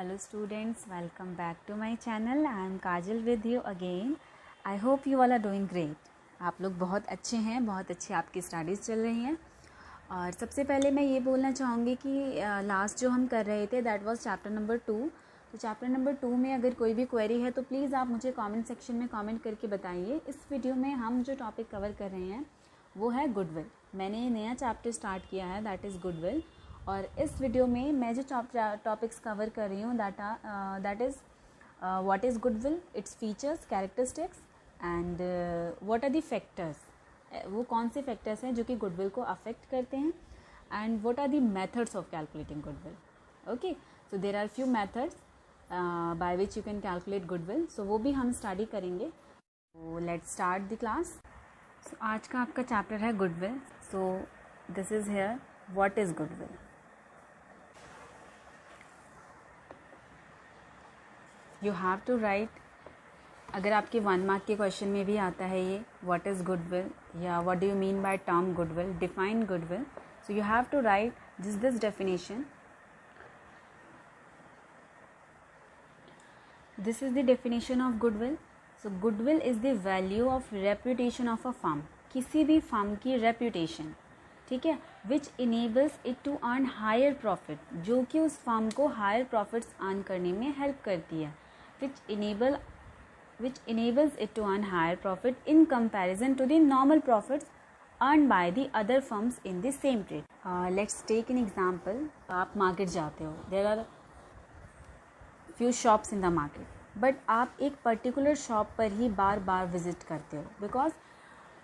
Hello students, welcome back to my channel. I am Kajal with you again. I hope you all are doing great. आप लोग बहुत अच्छे हैं, बहुत अच्छी आपकी स्टडीज़ चल रही हैं। और सबसे पहले मैं ये बोलना चाहूँगी कि लास्ट जो हम कर रहे थे दैट वाज चैप्टर नंबर 2। तो चैप्टर नंबर 2 में अगर कोई भी क्वेरी है तो प्लीज़ आप मुझे कमेंट सेक्शन में कमेंट करके बताइए। इस वीडियो में हम जो टॉपिक कवर कर रहे हैं वो है गुडविल। मैंने नया चैप्टर स्टार्ट किया है दैट इज़ गुडविल। और इस वीडियो में मैं जो टॉपिक्स कवर कर रही हूँ that is what is goodwill, its features, characteristics and what are the factors. वो कौन से फैक्टर्स हैं जो कि गुडविल को अफेक्ट करते हैं and what are the methods of calculating goodwill. Okay, so there are few methods by which you can calculate goodwill. So वो भी हम स्टडी करेंगे। तो let's start the class. So आज का आपका चैप्टर है goodwill. So this is here what is goodwill. You have to write, अगर आपके 1 मार्क के क्वेश्चन में भी आता है ये व्हाट इज़ गुडविल या what do you mean by term goodwill, define goodwill. So you have to write this definition. This is the definition of goodwill. So goodwill is the value of reputation of a firm, किसी भी firm की reputation, ठीक है, which enables it to earn higher profit, जो कि उस firm को higher profits earn करने में हेल्प करती है, which enables it to earn higher profit in comparison to the normal profits earned by the other firms in the same trade. Let's take an example. आप market जाते हो, there are few shops in the market, but आप एक particular shop पर ही बार बार visit करते हो because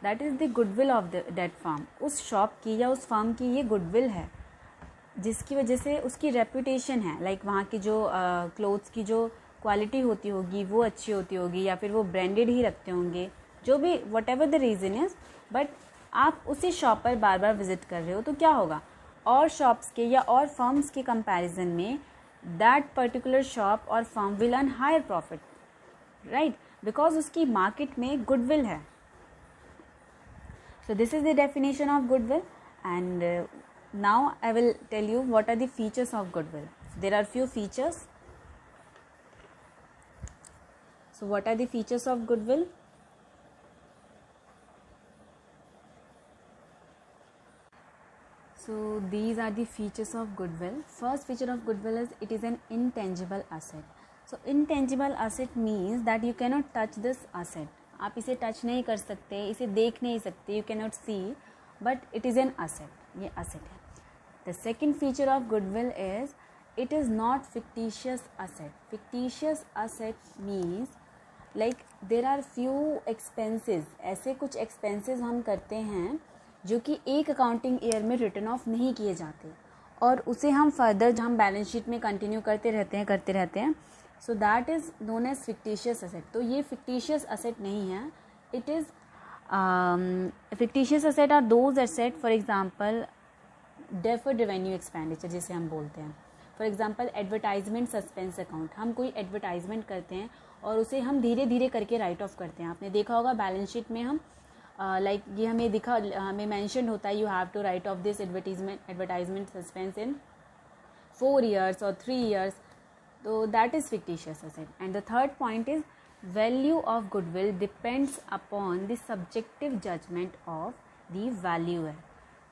that is the goodwill of that firm. उस shop की या उस फर्म की ये गुडविल है जिसकी वजह से उसकी रेपुटेशन है, लाइक वहाँ की जो क्लोथ्स की जो क्वालिटी होती होगी वो अच्छी होती होगी या फिर वो ब्रांडेड ही रखते होंगे, जो भी what ever the reason is, but आप उसी शॉप पर बार बार विजिट कर रहे हो तो क्या होगा, और शॉप्स के या और फर्म्स के कंपैरिजन में दैट पर्टिकुलर शॉप और firm will earn higher profit, right, because उसकी मार्केट में गुडविल है। So this is the definition of goodwill and now I will tell you what are the features of goodwill. There are few features. So what are the features of goodwill? So these are the features of goodwill. First feature of goodwill is it is an intangible asset. So intangible asset means that you cannot touch this asset. आप इसे touch नहीं कर सकते, इसे देख नहीं सकते, you cannot see, but it is an asset. ये asset है। The second feature of goodwill is it is not fictitious asset. Fictitious asset means like there are few expenses, ऐसे कुछ expenses हम करते हैं जो कि एक अकाउंटिंग ईयर में रिटर्न ऑफ नहीं किए जाते और उसे हम फर्दर हम बैलेंस शीट में कंटिन्यू करते रहते हैं। So that is known as fictitious asset. तो ये फिक्टिशियस असेट नहीं है, it is fictitious asset are those asset, for example deferred revenue expenditure जिसे हम बोलते हैं। For example advertisement suspense account, हम कोई एडवर्टाइजमेंट करते हैं और उसे हम धीरे धीरे करके राइट ऑफ करते हैं। आपने देखा होगा बैलेंस शीट में हम लाइक ये हमें मैंशन होता है you have to write off this advertisement suspense in 4 years और 3 years, तो that is fictitious asset. And the third point is value of goodwill depends upon the subjective judgement of the valuer.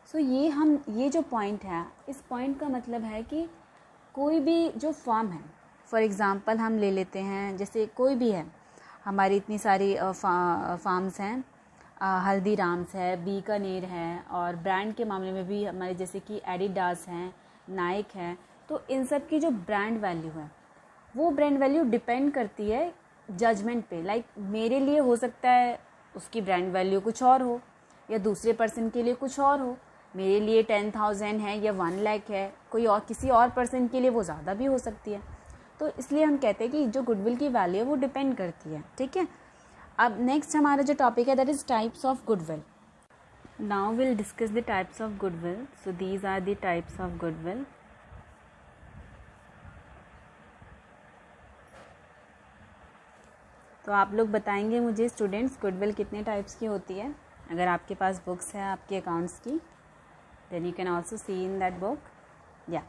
So ये जो point है, इस point का मतलब है कि कोई भी जो फॉर्म है, फॉर एग्ज़ाम्पल हम ले लेते हैं जैसे कोई भी है, हमारी इतनी सारी फार्म्स हैं, हल्दीराम्स है, बीकानेर है, और ब्रांड के मामले में भी हमारे जैसे कि एडिडास हैं, नाइक है, तो इन सब की जो ब्रांड वैल्यू है वो ब्रांड वैल्यू डिपेंड करती है जजमेंट पे। लाइक मेरे लिए हो सकता है उसकी ब्रांड वैल्यू कुछ और हो या दूसरे पर्सन के लिए कुछ और हो, मेरे लिए 10,000 है या 1 लाख है, कोई और किसी और पर्सन के लिए वो ज़्यादा भी हो सकती है। तो इसलिए हम कहते हैं कि जो गुडविल की वैल्यू है वो डिपेंड करती है, ठीक है। अब नेक्स्ट हमारा जो टॉपिक है that is types of goodwill. Now will discuss the types of goodwill. So these are the types of goodwill. तो आप लोग बताएंगे मुझे स्टूडेंट्स गुडविल कितने टाइप्स की होती है। अगर आपके पास बुक्स है आपके अकाउंट्स की, then you can also see in that book. Yeah,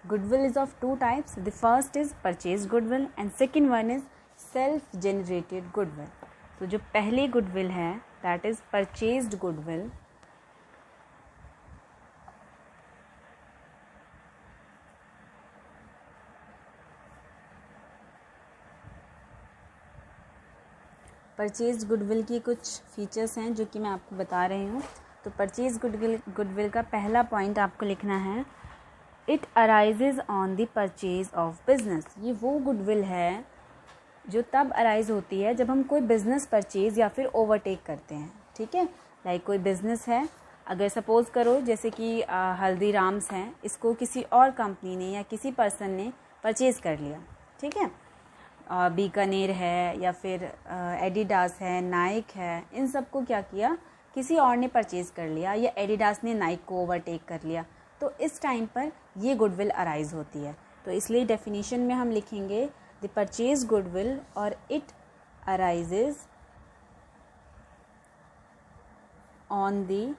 Goodwill is of two types. The first is purchased goodwill and second one is self-generated goodwill. तो जो पहली goodwill है that is purchased goodwill. Purchase goodwill की कुछ features हैं जो कि मैं आपको बता रही हूँ. तो परचेज गुडविल का पहला पॉइंट आपको लिखना है, it arises on the purchase of business. ये वो गुडविल है जो तब अराइज होती है जब हम कोई बिज़नेस परचेज या फिर ओवरटेक करते हैं. ठीक है, लाइक कोई बिज़नेस है, अगर सपोज़ करो जैसे कि हल्दीराम्स हैं, इसको किसी और कंपनी ने या किसी पर्सन ने परचेज़ कर लिया. ठीक है, बीकानेर है या फिर एडिडास है, नाइक है, इन सब को क्या किया, किसी और ने परचेज़ कर लिया या एडिडास ने नाइक को ओवरटेक कर लिया. तो इस टाइम पर ये गुडविल अराइज होती है. तो इसलिए डेफिनेशन में हम लिखेंगे द परचेज गुडविल और it arises on the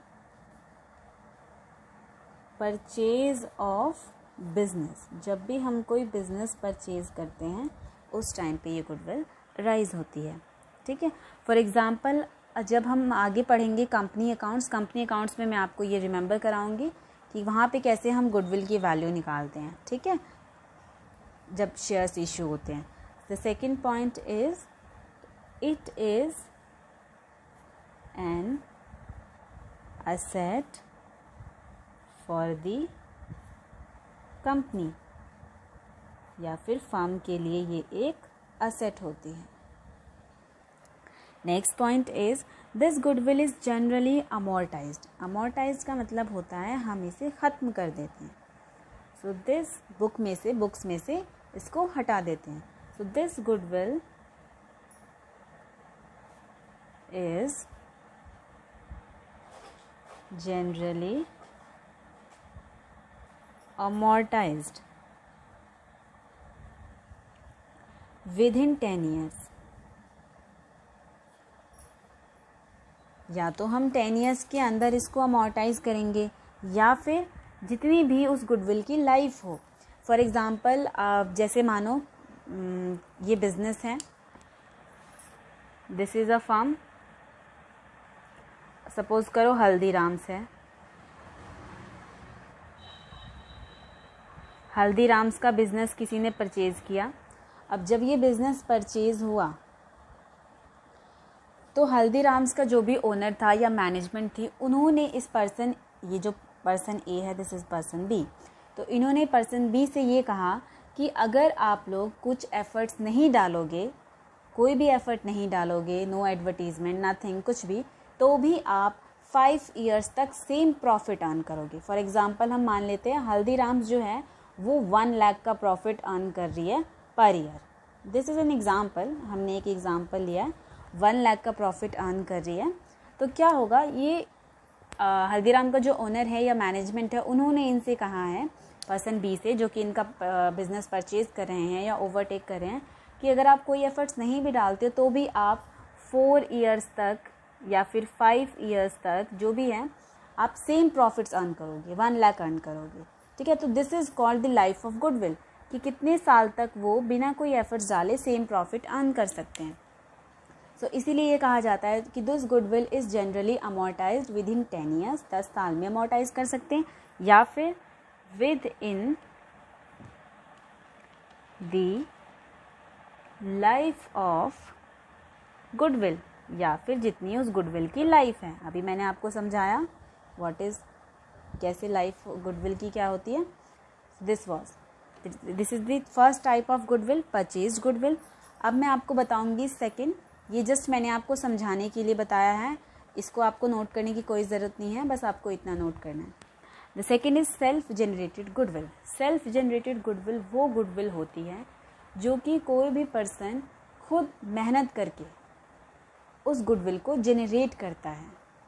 purchase of business. जब भी हम कोई बिज़नेस परचेज़ करते हैं उस टाइम पे ये गुडविल राइज होती है. ठीक है, फॉर एग्ज़ाम्पल जब हम आगे पढ़ेंगे कंपनी अकाउंट्स में मैं आपको ये रिमेंबर कराऊंगी कि वहाँ पे कैसे हम गुडविल की वैल्यू निकालते हैं. ठीक है, जब शेयर्स इशू होते हैं. The second point is it is an asset for the company, या फिर फर्म के लिए ये एक असेट होती है. Next point is this goodwill is generally amortised. Amortised का मतलब होता है हम इसे ख़त्म कर देते हैं. सो दिस बुक्स में से इसको हटा देते हैं. So this goodwill is generally amortised within 10 years. या तो हम 10 years के अंदर इसको अमोर्टाइज करेंगे या फिर जितनी भी उस गुडविल की लाइफ हो. फॉर एग्ज़ाम्पल जैसे मानो ये बिज़नेस है, this is a firm, suppose करो हल्दीराम्स है. हल्दीराम्स का बिज़नेस किसी ने परचेज़ किया. अब जब ये बिज़नेस परचेज़ हुआ तो हल्दीराम्स का जो भी ओनर था या मैनेजमेंट थी, उन्होंने इस पर्सन, ये जो पर्सन ए है दिस इज़ पर्सन बी, तो इन्होंने पर्सन बी से ये कहा कि अगर आप लोग कुछ एफ़र्ट्स नहीं डालोगे, कोई भी एफ़र्ट नहीं डालोगे, नो एडवर्टीज़मेंट नथिंग, कुछ भी, तो भी आप 5 years तक सेम प्रॉफिट अर्न करोगे. फॉर एग्ज़ाम्पल हम मान लेते हैं हल्दीराम्स जो है वो 1 लाख का प्रॉफिट अर्न कर रही है per year. This is an example, हमने एक एग्ज़ाम्पल लिया है, 1 लाख का प्रॉफिट अर्न कर रही है. तो क्या होगा, ये हल्दीराम का जो ओनर है या मैनेजमेंट है, उन्होंने इनसे कहा है, पर्सन बी से, जो कि इनका बिज़नेस परचेज़ कर रहे हैं या ओवरटेक कर रहे हैं, कि अगर आप कोई एफ़र्ट्स नहीं भी डालते हो तो भी आप 4 years तक या फिर 5 years तक जो भी है आप सेम प्रॉफिट्स अर्न करोगे, 1 लाख अर्न करोगे. ठीक है, तो this is called the life of goodwill, कि कितने साल तक वो बिना कोई एफर्ट्स डाले सेम प्रॉफिट अर्न कर सकते हैं. सो इसीलिए ये कहा जाता है कि this goodwill is generally amortised with in 10 years, 10 साल में अमोर्टाइज कर सकते हैं, या फिर with in the life of goodwill, या फिर जितनी उस गुडविल की लाइफ है. अभी मैंने आपको समझाया व्हाट इज़, कैसे लाइफ गुडविल की क्या होती है. This is the first type of goodwill, purchase goodwill. अब मैं आपको बताऊंगी सेकंड. ये जस्ट मैंने आपको समझाने के लिए बताया है, इसको आपको नोट करने की कोई ज़रूरत नहीं है, बस आपको इतना नोट करना है. The second is self generated goodwill. Self generated goodwill वो गुडविल होती है जो कि कोई भी पर्सन खुद मेहनत करके उस गुडविल को जनरेट करता है.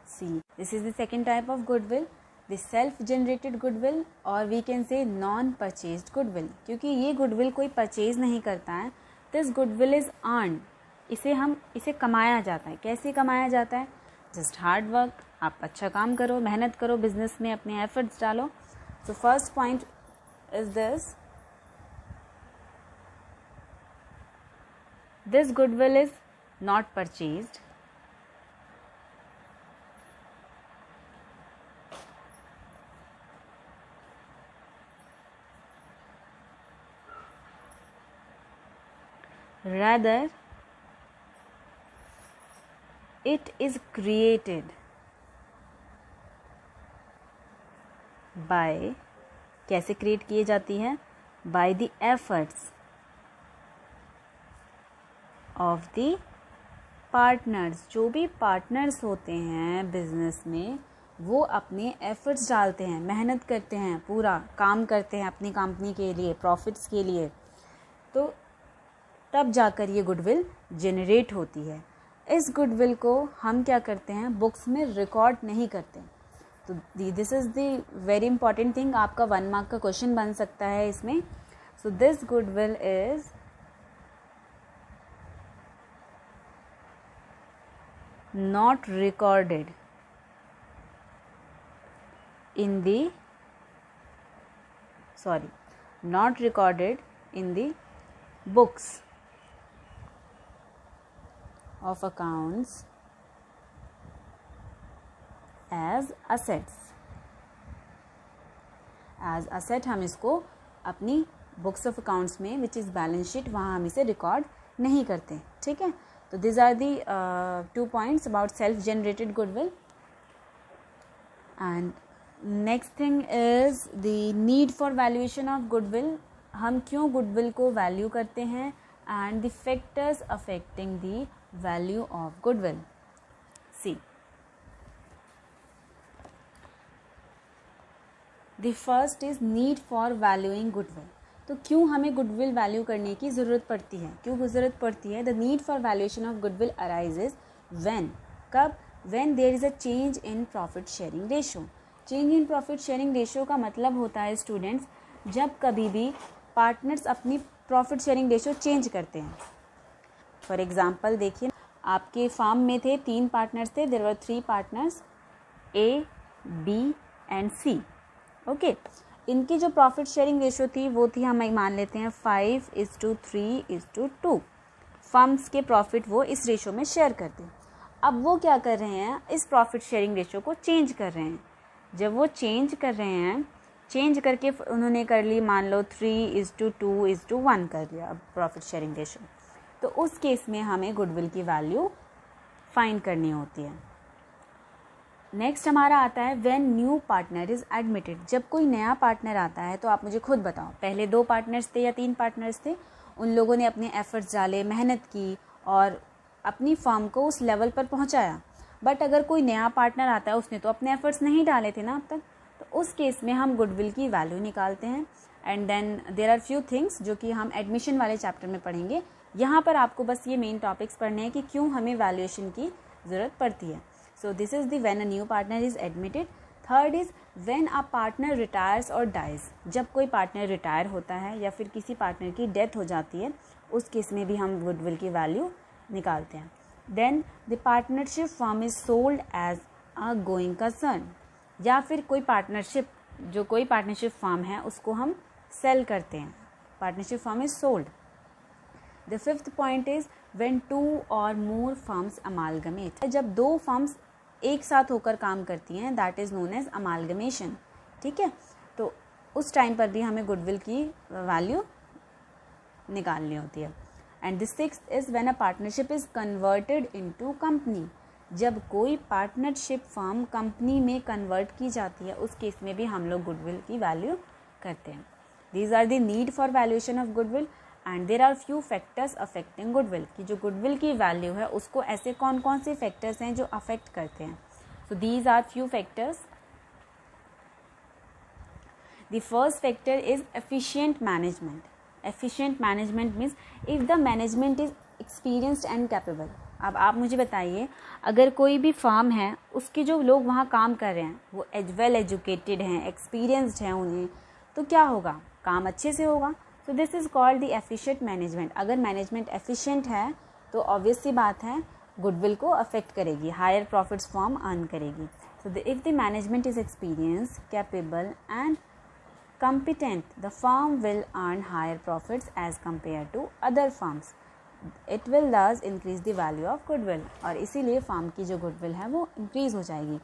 See this is the second type of goodwill, the self generated goodwill, और we can say non purchased goodwill, क्योंकि ये गुडविल कोई परचेज नहीं करता है. दिस गुडविल इज़ अर्न, इसे कमाया जाता है. कैसे कमाया जाता है? Just hard work. आप अच्छा काम करो, मेहनत करो, बिजनेस में अपने एफर्ट्स डालो. So first point is this. This goodwill is not purchased. Rather, it is created by, कैसे क्रिएट किए जाती है? By the efforts of the partners. जो भी पार्टनर्स होते हैं बिजनेस में, वो अपने एफर्ट्स डालते हैं, मेहनत करते हैं, पूरा काम करते हैं अपनी कंपनी के लिए, प्रॉफिट्स के लिए, तो तब जाकर ये गुडविल जनरेट होती है. इस गुडविल को हम क्या करते हैं? बुक्स में रिकॉर्ड नहीं करते. तो this is the very important thing. आपका 1 मार्क का क्वेश्चन बन सकता है इसमें. So this goodwill is not recorded in the books of accounts as assets. as asset हम इसको अपनी बुक्स ऑफ अकाउंट्स में विच इज़ बैलेंस शीट, वहाँ हम इसे रिकॉर्ड नहीं करते. ठीक है. तो these are the 2 points about self generated goodwill. And next thing is the need for valuation of goodwill. हम क्यों goodwill को वैल्यू करते हैं, and the factors affecting the value of goodwill. See, the first is need for valuing goodwill. तो क्यों हमें goodwill value करने की ज़रूरत पड़ती है? क्यों ज़रूरत पड़ती है? The need for valuation of goodwill arises when, कब? When there is a change in profit sharing ratio. Change in profit sharing ratio का मतलब होता है स्टूडेंट्स, जब कभी भी पार्टनर्स अपनी प्रॉफिट शेयरिंग रेशो चेंज करते हैं. फॉर एग्जाम्पल देखिए, आपके फार्म में थे 3 पार्टनर्स थे. There were 3 partners, A, B and C. Okay. इनकी जो प्रॉफिट शेयरिंग रेशो थी वो थी, हम मान लेते हैं 5:3:2. फर्म्स के प्रॉफिट वो इस रेशो में शेयर करते हैं. अब वो क्या कर रहे हैं? इस प्रॉफिट शेयरिंग रेशो को चेंज कर रहे हैं. जब वो चेंज कर रहे हैं, चेंज करके उन्होंने कर ली, मान लो 3:2:1 कर लिया अब प्रॉफिट शेयरिंग रेशो. तो उस केस में हमें गुडविल की वैल्यू फाइंड करनी होती है. नेक्स्ट हमारा आता है when new partner is admitted. जब कोई नया पार्टनर आता है, तो आप मुझे खुद बताओ, पहले 2 पार्टनर्स थे या 3 पार्टनर्स थे? उन लोगों ने अपने एफर्ट्स डाले, मेहनत की और अपनी फर्म को उस लेवल पर पहुंचाया. बट अगर कोई नया पार्टनर आता है, उसने तो अपने एफर्ट्स नहीं डाले थे ना अब तक, तो उस केस में हम गुडविल की वैल्यू निकालते हैं. And then there are few things जो कि हम एडमिशन वाले चैप्टर में पढ़ेंगे. यहाँ पर आपको बस ये मेन टॉपिक्स पढ़ने हैं कि क्यों हमें वैल्यूएशन की ज़रूरत पड़ती है. So this is the when a new partner is admitted. Third is when a partner retires or dies. जब कोई पार्टनर रिटायर होता है या फिर किसी पार्टनर की डेथ हो जाती है, उस केस में भी हम गुडविल की वैल्यू निकालते हैं. Then the partnership firm is sold as a going concern. या फिर कोई पार्टनरशिप फर्म है उसको हम सेल करते हैं. Partnership firm is sold. The 5th point is when 2 or more firms amalgamate. जब 2 फर्म्स एक साथ होकर काम करती हैं, that is known as amalgamation. ठीक है. तो उस टाइम पर भी हमें गुडविल की वैल्यू निकालनी होती है. And the 6th is when a partnership is converted into company. जब कोई पार्टनरशिप फर्म कंपनी में कन्वर्ट की जाती है, उस केस में भी हम लोग गुडविल की वैल्यू करते हैं. These are the need for valuation of goodwill. And there are few factors affecting goodwill. कि जो गुडविल की वैल्यू है उसको ऐसे कौन कौन से फैक्टर्स हैं जो अफेक्ट करते हैं. So these are few factors. The first factor is efficient management. Efficient management means if the management is experienced and capable. अब आप मुझे बताइए, अगर कोई भी फर्म है, उसके जो लोग वहाँ काम कर रहे हैं वो वेल एजुकेटेड हैं, एक्सपीरियंस्ड हैं उन्हें, तो क्या होगा? काम अच्छे से होगा. तो this is called the efficient management. अगर मैनेजमेंट एफिशिएंट है तो ऑब्वियस सी बात है गुडविल को अफेक्ट करेगी, हायर प्रॉफिट्स फर्म अर्न करेगी. So if the management is experience, capable and competent, the firm will earn higher profits as compared to other firms. It will thus increase the value of goodwill. और इसीलिए firm की जो goodwill है वो increase हो जाएगी.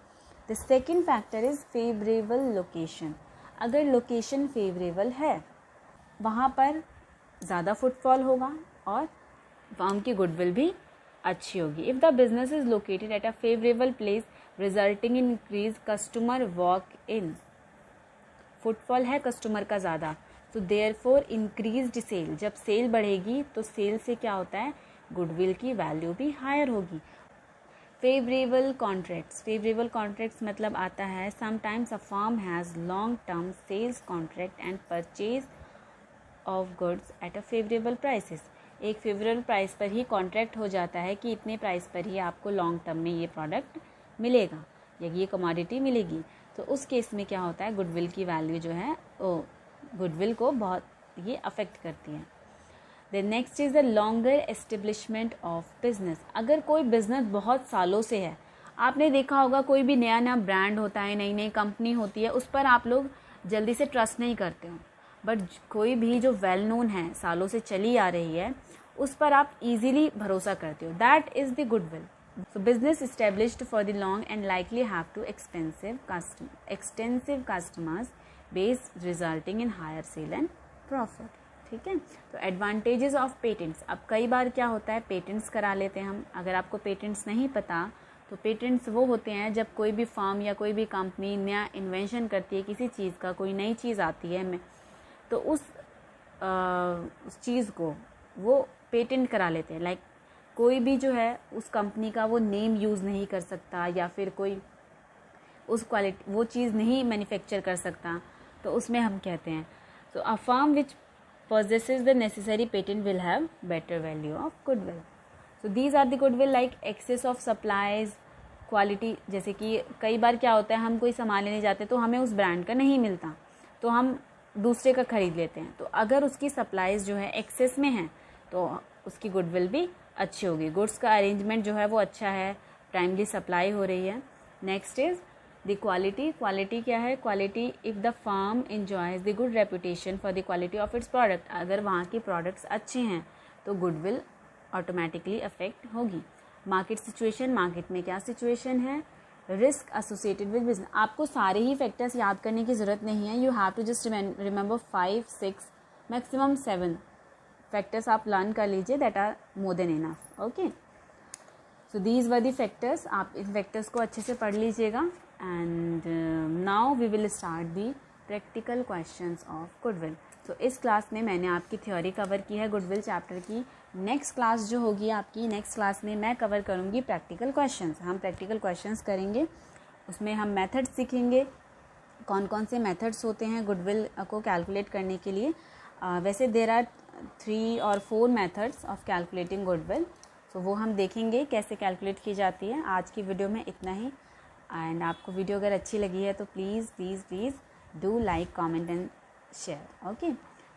The second factor is favourable location. अगर location favourable है वहाँ पर ज़्यादा फुटफॉल होगा और फर्म की गुडविल भी अच्छी होगी. If the business is located at a favourable place resulting in increase customer walk in. Footfall है कस्टमर का ज़्यादा, तो देयरफॉर इंक्रीज्ड सेल. जब सेल बढ़ेगी तो सेल से क्या होता है, गुडविल की वैल्यू भी हायर होगी. Favourable contracts. फेवरेबल कॉन्ट्रैक्ट्स मतलब आता है sometimes a firm has long term sales contract and purchase of goods at a favourable prices. एक फेवरेबल प्राइस पर ही कॉन्ट्रैक्ट हो जाता है कि इतने प्राइस पर ही आपको लॉन्ग टर्म में ये प्रोडक्ट मिलेगा या ये कमोडिटी मिलेगी. तो उस केस में क्या होता है, गुडविल की वैल्यू जो है वो गुडविल को बहुत ये अफेक्ट करती है. The next is the longer establishment of business. अगर कोई बिजनेस बहुत सालों से है, आपने देखा होगा कोई भी नया नया ब्रांड होता है, नई नई कंपनी होती है, उस पर आप लोग जल्दी से ट्रस्ट नहीं करते हो. बट कोई भी जो वेल नोन है, सालों से चली आ रही है, उस पर आप इजीली भरोसा करते हो. That is the goodwill. So business established for the long and likely have to extensive customers base resulting in higher sale and profit. ठीक है. तो एडवांटेजेस ऑफ पेटेंट्स. अब कई बार क्या होता है, पेटेंट्स करा लेते हैं हम. अगर आपको पेटेंट्स नहीं पता तो पेटेंट्स वो होते हैं जब कोई भी फर्म या कोई भी कंपनी नया इन्वेंशन करती है किसी चीज़ का, कोई नई चीज़ आती है तो उस चीज़ को वो पेटेंट करा लेते हैं. लाइक कोई भी जो है उस कंपनी का वो नेम यूज़ नहीं कर सकता या फिर कोई उस क्वालिटी वो चीज़ नहीं मैन्युफैक्चर कर सकता, तो उसमें हम कहते हैं. So a firm which possesses the necessary patent will have better value of goodwill. So these are the goodwill like excess of supplies, quality. जैसे कि कई बार क्या होता है, हम कोई सामान लेने जाते हैं तो हमें उस ब्रांड का नहीं मिलता तो हम दूसरे का खरीद लेते हैं. तो अगर उसकी सप्लाईज जो है एक्सेस में है तो उसकी गुडविल भी अच्छी होगी. गुड्स का अरेंजमेंट जो है वो अच्छा है, टाइमली सप्लाई हो रही है. Next is the quality. Quality क्या है, quality if the firm enjoys the good reputation for the quality of its product. अगर वहाँ के प्रोडक्ट्स अच्छे हैं तो गुडविल ऑटोमेटिकली अफेक्ट होगी. मार्केट सिचुएशन, मार्केट में क्या सिचुएशन है. Risk associated with business. आपको सारे ही फैक्टर्स याद करने की ज़रूरत नहीं है. You have to just remember 5, 6 maximum 7 factors आप लर्न कर लीजिए. That are more than enough. Okay, so these were the factors. आप इन फैक्टर्स को अच्छे से पढ़ लीजिएगा. And now we will start the practical questions of goodwill. तो इस क्लास में मैंने आपकी थ्योरी कवर की है गुडविल चैप्टर की. नेक्स्ट क्लास जो होगी आपकी, नेक्स्ट क्लास में मैं कवर करूँगी प्रैक्टिकल क्वेश्चंस. हम प्रैक्टिकल क्वेश्चंस करेंगे, उसमें हम मेथड्स सीखेंगे, कौन कौन से मेथड्स होते हैं गुडविल को कैलकुलेट करने के लिए. वैसे there are 3 or 4 methods of calculating goodwill. तो वो हम देखेंगे कैसे कैलकुलेट की जाती है. आज की वीडियो में इतना ही. एंड आपको वीडियो अगर अच्छी लगी है तो please do like, comment and share. Okay,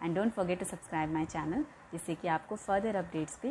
and don't forget to subscribe my channel, जिससे कि आपको फर्दर अपडेट्स भी